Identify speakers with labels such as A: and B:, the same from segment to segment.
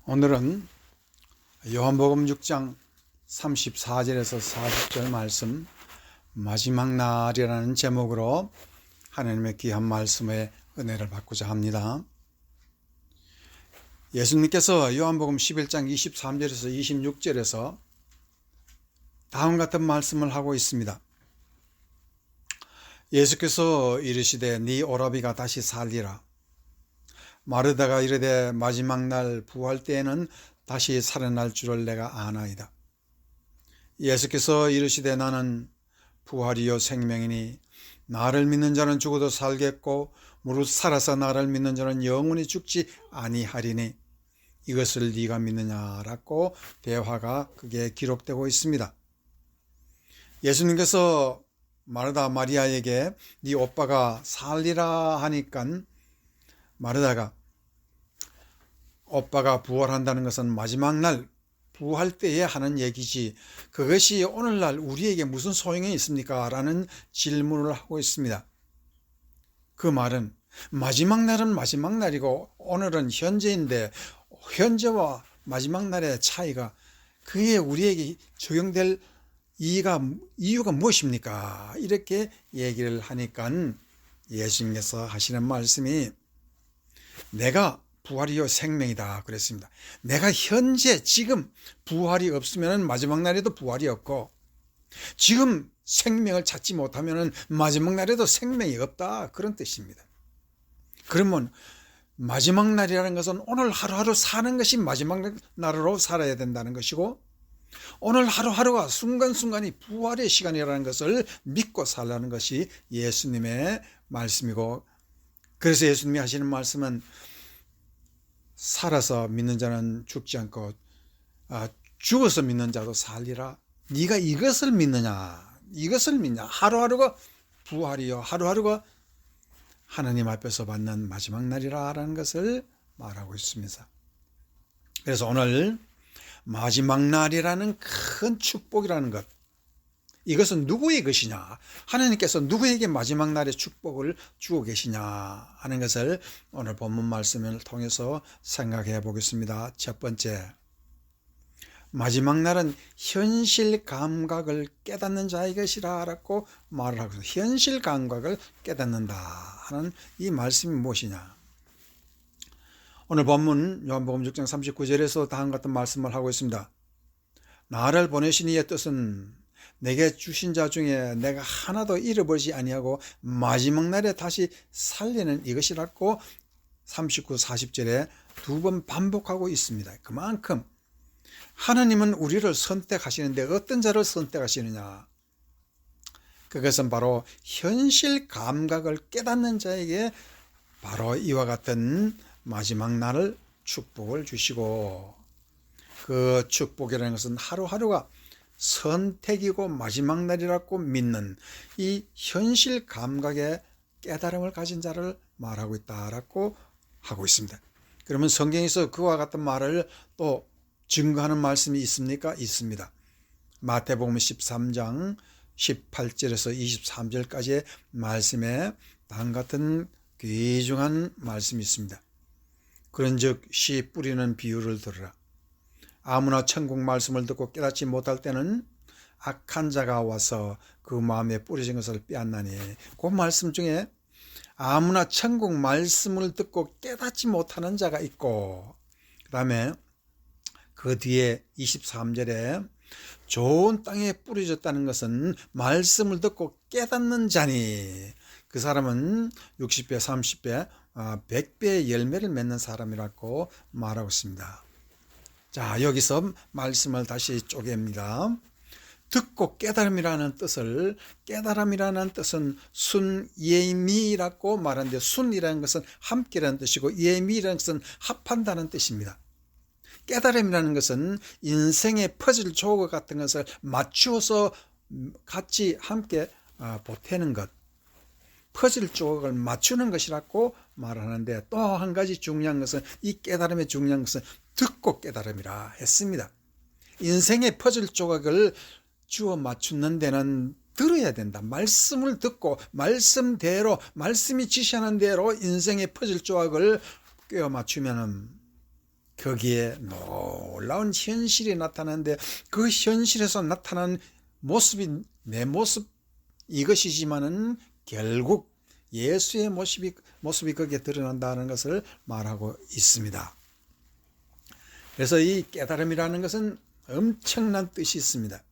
A: 오늘은 요한복음 6장 34절에서 40절 말씀, 마지막 날이라는 제목으로 하나님의 귀한 말씀의 은혜를 받고자 합니다. 예수님께서 요한복음 11장 23절에서 26절에서 다음 같은 말씀을 하고 있습니다. 예수께서 이르시되 네 오라비가 다시 살리라. 마르다가 이르되 마지막 날 부활 때에는 다시 살아날 줄을 내가 아나이다. 예수께서 이르시되 나는 부활이요 생명이니 나를 믿는 자는 죽어도 살겠고 무릇 살아서 나를 믿는 자는 영원히 죽지 아니하리니 이것을 네가 믿느냐라고 대화가 그게 기록되고 있습니다. 예수님께서 마르다 마리아에게 네 오빠가 살리라 하니까 마르다가 오빠가 부활한다는 것은 마지막 날 부활 때에 하는 얘기지 그것이 오늘날 우리에게 무슨 소용이 있습니까? 라는 질문을 하고 있습니다. 그 말은 마지막 날은 마지막 날이고 오늘은 현재인데 현재와 마지막 날의 차이가 그게 우리에게 적용될 이유가 무엇입니까? 이렇게 얘기를 하니까 예수님께서 하시는 말씀이 내가 부활이요 생명이다 그랬습니다. 내가 현재 지금 부활이 없으면 마지막 날에도 부활이 없고 지금 생명을 찾지 못하면 마지막 날에도 생명이 없다 그런 뜻입니다. 그러면 마지막 날이라는 것은 오늘 하루하루 사는 것이 마지막 날로 살아야 된다는 것이고 오늘 하루하루가 순간순간이 부활의 시간이라는 것을 믿고 살라는 것이 예수님의 말씀이고 그래서 예수님이 하시는 말씀은 살아서 믿는 자는 죽지 않고 죽어서 믿는 자도 살리라. 네가 이것을 믿느냐? 이것을 믿냐? 하루하루가 부활이요. 하루하루가 하나님 앞에서 받는 마지막 날이라는 것을 말하고 있습니다. 그래서 오늘 마지막 날이라는 큰 축복이라는 것, 이것은 누구의 것이냐? 하나님께서 누구에게 마지막 날의 축복을 주고 계시냐 하는 것을 오늘 본문 말씀을 통해서 생각해 보겠습니다. 첫 번째, 마지막 날은 현실 감각을 깨닫는 자의 것이라 라고 말을 하고 있습니다. 현실 감각을 깨닫는다 하는 이 말씀이 무엇이냐? 오늘 본문 요한복음 6장 39절에서 다음 같은 말씀을 하고 있습니다. 나를 보내신 이의 뜻은 내게 주신 자 중에 내가 하나도 잃어버리지 아니하고 마지막 날에 다시 살리는 이것이라고 39, 40절에 두 번 반복하고 있습니다. 그만큼 하나님은 우리를 선택하시는데 어떤 자를 선택하시느냐? 그것은 바로 현실 감각을 깨닫는 자에게 바로 이와 같은 마지막 날을 축복을 주시고 그 축복이라는 것은 하루하루가 선택이고 마지막 날이라고 믿는 이 현실 감각의 깨달음을 가진 자를 말하고 있다라고 하고 있습니다. 그러면 성경에서 그와 같은 말을 또 증거하는 말씀이 있습니까? 있습니다. 마태복음 13장 18절에서 23절까지의 말씀에 다음 같은 귀중한 말씀이 있습니다. 그런즉 씨 뿌리는 비유를 들으라. 아무나 천국 말씀을 듣고 깨닫지 못할 때는 악한 자가 와서 그 마음에 뿌려진 것을 빼앗나니 그 말씀 중에 아무나 천국 말씀을 듣고 깨닫지 못하는 자가 있고 그 다음에 그 뒤에 23절에 좋은 땅에 뿌려졌다는 것은 말씀을 듣고 깨닫는 자니 그 사람은 60배, 30배, 100배의 열매를 맺는 사람이라고 말하고 있습니다. 자, 여기서 말씀을 다시 쪼갭니다. 듣고 깨달음이라는 뜻은 순예미라고 말하는데 순이라는 것은 함께라는 뜻이고 예미라는 것은 합한다는 뜻입니다. 깨달음이라는 것은 인생의 퍼즐 조각 같은 것을 맞추어서 같이 함께 보태는 것, 퍼즐 조각을 맞추는 것이라고 말하는데 또 한 가지 중요한 것은 이 깨달음의 중요한 것은 듣고 깨달음이라 했습니다. 인생의 퍼즐 조각을 주어 맞추는 데는 들어야 된다. 말씀을 듣고 말씀대로 말씀이 지시하는 대로 인생의 퍼즐 조각을 꿰어 맞추면 거기에 놀라운 현실이 나타나는데 그 현실에서 나타난 모습이 내 모습 이것이지만은 결국 예수의 모습이 거기에 드러난다는 것을 말하고 있습니다. 그래서 이 깨달음이라는 것은 엄청난 뜻이 있습니다.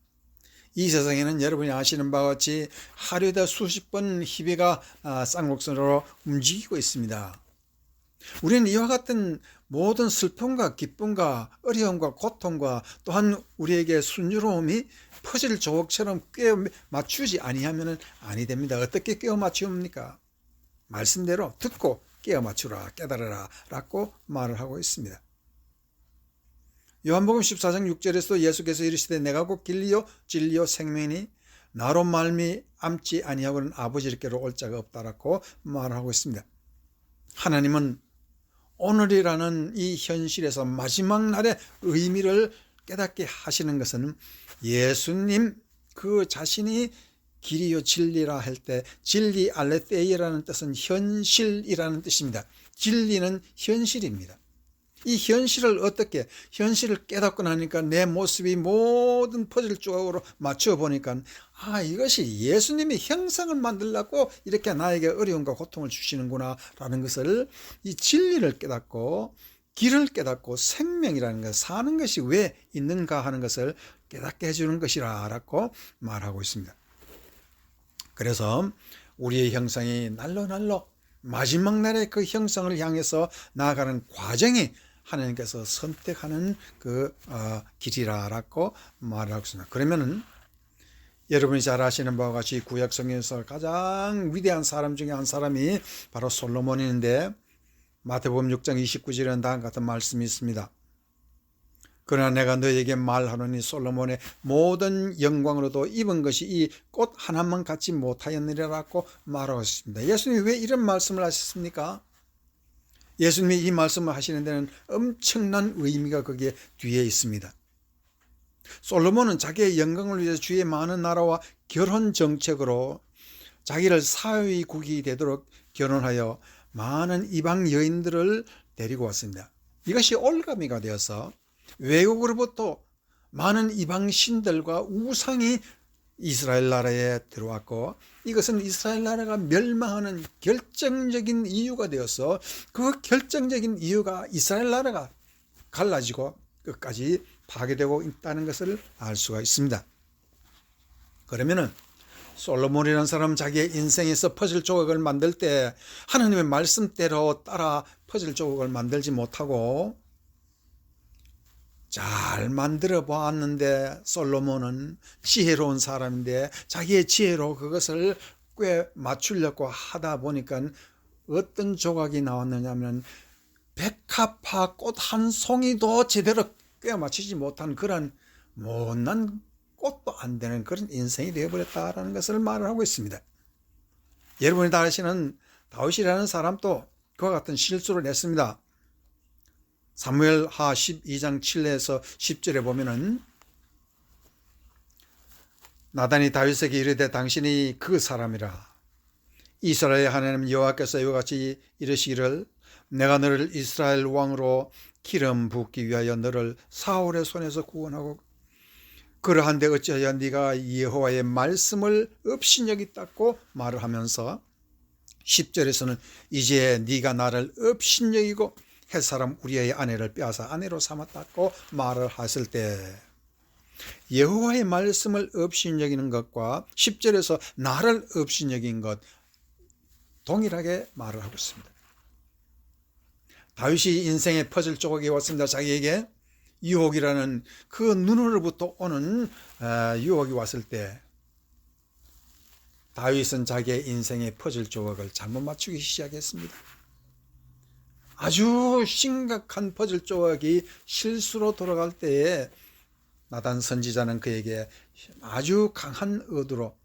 A: 이 세상에는 여러분이 아시는 바와 같이 하루에도 수십 번 희비가 쌍곡선으로 움직이고 있습니다. 우리는 이와 같은 모든 슬픔과 기쁨과 어려움과 고통과 또한 우리에게 순조로움이 퍼즐 조각처럼 꿰어 맞추지 아니하면 아니 됩니다. 어떻게 꿰어 맞춥니까? 말씀대로 듣고 꿰어 맞추라, 깨달으라 라고 말을 하고 있습니다. 요한복음 14장 6절에서 예수께서 이르시되 내가 곧 길이요 진리요 생명이니 나로 말미암지 아니하고는 아버지께로 올 자가 없다라고 말하고 있습니다. 하나님은 오늘이라는 이 현실에서 마지막 날의 의미를 깨닫게 하시는 것은 예수님 그 자신이 길이요 진리라 할 때 진리 알레테이라는 뜻은 현실이라는 뜻입니다. 진리는 현실입니다. 이 현실을 현실을 깨닫고 나니까 내 모습이 모든 퍼즐 조각으로 맞춰 보니까 이것이 예수님이 형상을 만들려고 이렇게 나에게 어려움과 고통을 주시는구나 라는 것을 이 진리를 깨닫고 길을 깨닫고 생명이라는 것 사는 것이 왜 있는가 하는 것을 깨닫게 해주는 것이라 라고 말하고 있습니다. 그래서 우리의 형상이 날로 마지막 날의 그 형상을 향해서 나아가는 과정이 하나님께서 선택하는 그 길이라고 말하고 있습니다. 그러면은 여러분이 잘 아시는 바와 같이 구약 성경에서 가장 위대한 사람 중에 한 사람이 바로 솔로몬인데 마태복음 6장 29절에는 다음과 같은 말씀이 있습니다. 그러나 내가 너에게 말하노니 솔로몬의 모든 영광으로도 입은 것이 이 꽃 하나만 갖지 못하였느니라고 말하고 있습니다. 예수님이 왜 이런 말씀을 하셨습니까? 예수님이 이 말씀을 하시는 데는 엄청난 의미가 거기에 뒤에 있습니다. 솔로몬은 자기의 영광을 위해서 주의 많은 나라와 결혼 정책으로 자기를 사위 국이 되도록 결혼하여 많은 이방 여인들을 데리고 왔습니다. 이것이 올가미가 되어서 외국으로부터 많은 이방 신들과 우상이 이스라엘 나라에 들어왔고 이것은 이스라엘 나라가 멸망하는 결정적인 이유가 되어서 그 결정적인 이유가 이스라엘 나라가 갈라지고 끝까지 파괴되고 있다는 것을 알 수가 있습니다. 그러면은 솔로몬이라는 사람은 자기의 인생에서 퍼즐 조각을 만들 때 하나님의 말씀대로 따라 퍼즐 조각을 만들지 못하고 잘 만들어 보았는데 솔로몬은 지혜로운 사람인데 자기의 지혜로 그것을 꽤 맞추려고 하다 보니까 어떤 조각이 나왔느냐면 백합화 꽃 한 송이도 제대로 꽤 맞추지 못한 그런 못난 꽃도 안 되는 그런 인생이 되어버렸다라는 것을 말을 하고 있습니다. 여러분이 다 아시는 다윗이라는 사람도 그와 같은 실수를 했습니다. 사무엘하 12장 7에서 10절에 보면은 나단이 다윗에게 이르되 당신이 그 사람이라 이스라엘 하나님 여호와께서 이와 같이 이르시기를 내가 너를 이스라엘 왕으로 기름 붓기 위하여 너를 사울의 손에서 구원하고 그러한데 어찌하여 네가 여호와의 말씀을 업신여겼다고 말을 하면서 10절에서는 이제 네가 나를 업신여기고 햇사람 우리의 아내를 빼앗아 아내로 삼았다고 말을 했을 때 여호와의 말씀을 업신여기는 것과 10절에서 나를 업신여긴 것 동일하게 말을 하고 있습니다. 다윗이 인생의 퍼즐 조각이 왔습니다. 자기에게 유혹이라는 그 눈으로부터 오는 유혹이 왔을 때 다윗은 자기의 인생의 퍼즐 조각을 잘못 맞추기 시작했습니다. 아주 심각한 퍼즐 조각이 실수로 돌아갈 때에 나단 선지자는 그에게 아주 강한 의도로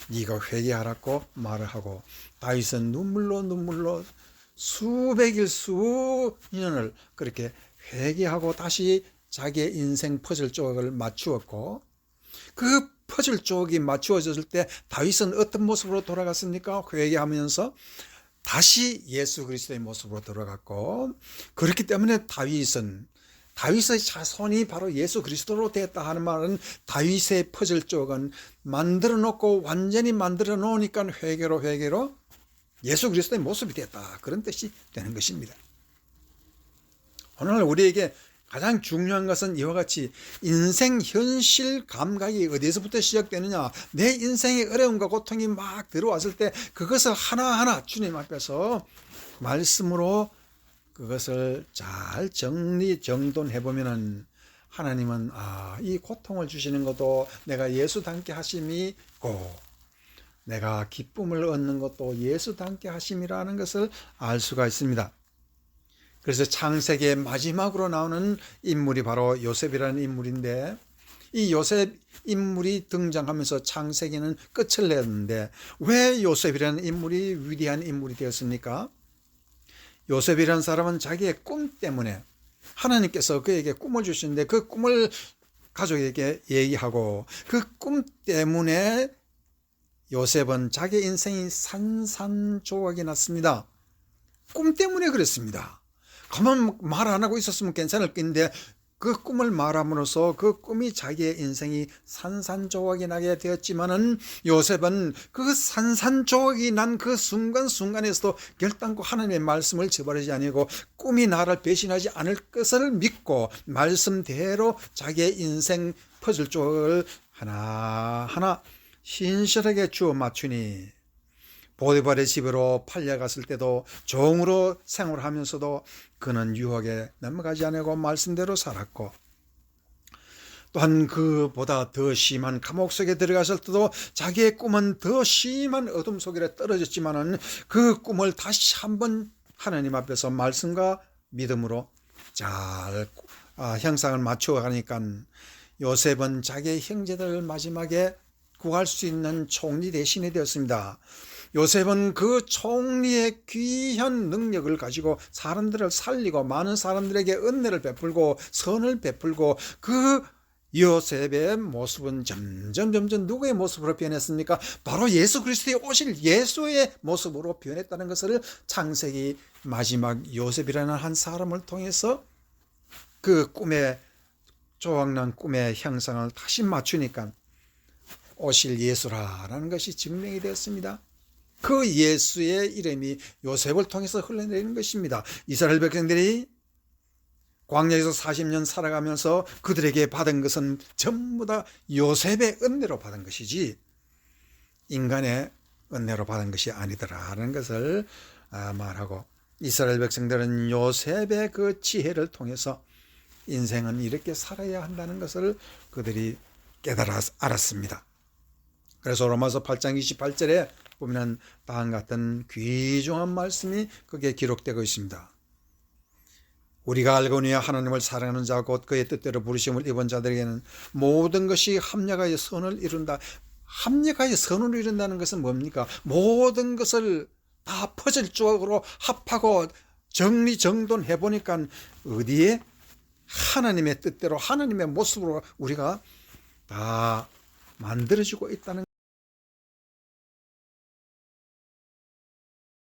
A: 네가 회개하라고 말을 하고 다윗은 눈물로 수백일 수년을 그렇게 회개하고 다시 자기의 인생 퍼즐 조각을 맞추었고 그 퍼즐 조각이 맞추어졌을 때 다윗은 어떤 모습으로 돌아갔습니까? 회개하면서 다시 예수 그리스도의 모습으로 돌아갔고, 그렇기 때문에 다윗의 자손이 바로 예수 그리스도로 됐다 하는 말은 다윗의 퍼즐 쪽은 만들어 놓고 완전히 만들어 놓으니까 회개로 예수 그리스도의 모습이 됐다, 그런 뜻이 되는 것입니다. 오늘 우리에게 가장 중요한 것은 이와 같이 인생 현실 감각이 어디서부터 시작되느냐, 내 인생의 어려움과 고통이 막 들어왔을 때 그것을 하나하나 주님 앞에서 말씀으로 그것을 잘 정돈해 보면은 하나님은 이 고통을 주시는 것도 내가 예수 닮게 하심이고, 내가 기쁨을 얻는 것도 예수 닮게 하심이라는 것을 알 수가 있습니다. 그래서 창세기의 마지막으로 나오는 인물이 바로 요셉이라는 인물인데, 이 요셉 인물이 등장하면서 창세기는 끝을 냈는데, 왜 요셉이라는 인물이 위대한 인물이 되었습니까? 요셉이라는 사람은 자기의 꿈 때문에 하나님께서 그에게 꿈을 주시는데 그 꿈을 가족에게 얘기하고, 그 꿈 때문에 요셉은 자기 인생이 산산조각이 났습니다. 꿈 때문에 그랬습니다. 가만 말 안 하고 있었으면 괜찮을 건데 그 꿈을 말함으로써 그 꿈이 자기의 인생이 산산조각이 나게 되었지만은, 요셉은 그 산산조각이 난 그 순간순간에서도 결단코 하나님의 말씀을 저버리지 아니하고 꿈이 나를 배신하지 않을 것을 믿고 말씀대로 자기의 인생 퍼즐 조각을 하나하나 신실하게 주어 맞추니, 보디발의 집으로 팔려갔을 때도 종으로 생활하면서도 그는 유혹에 넘어가지 않고 말씀대로 살았고, 또한 그보다 더 심한 감옥 속에 들어갔을 때도 자기의 꿈은 더 심한 어둠 속에 떨어졌지만은 그 꿈을 다시 한번 하나님 앞에서 말씀과 믿음으로 잘 형상을 맞추어 가니까 요셉은 자기의 형제들을 마지막에 구할 수 있는 총리 대신이 되었습니다. 요셉은 그 총리의 귀한 능력을 가지고 사람들을 살리고 많은 사람들에게 은혜를 베풀고 선을 베풀고, 그 요셉의 모습은 점점 누구의 모습으로 변했습니까? 바로 예수 그리스도의 오실 예수의 모습으로 변했다는 것을 창세기 마지막 요셉이라는 한 사람을 통해서 그 꿈의 조각난 꿈의 형상을 다시 맞추니까 오실 예수라는 것이 증명이 되었습니다. 그 예수의 이름이 요셉을 통해서 흘러내리는 것입니다. 이스라엘 백성들이 광야에서 40년 살아가면서 그들에게 받은 것은 전부 다 요셉의 은혜로 받은 것이지 인간의 은혜로 받은 것이 아니더라라는 것을 말하고, 이스라엘 백성들은 요셉의 그 지혜를 통해서 인생은 이렇게 살아야 한다는 것을 그들이 알았습니다. 그래서 로마서 8장 28절에 보면 다음과 같은 귀중한 말씀이 거기에 기록되고 있습니다. 우리가 알거니와 하나님을 사랑하는 자 곧 그의 뜻대로 부르심을 입은 자들에게는 모든 것이 합력하여 선을 이룬다. 합력하여 선을 이룬다는 것은 뭡니까? 모든 것을 다 퍼즐 조각으로 합하고 정리정돈해 보니까 어디에 하나님의 뜻대로 하나님의 모습으로 우리가 다 만들어지고 있다는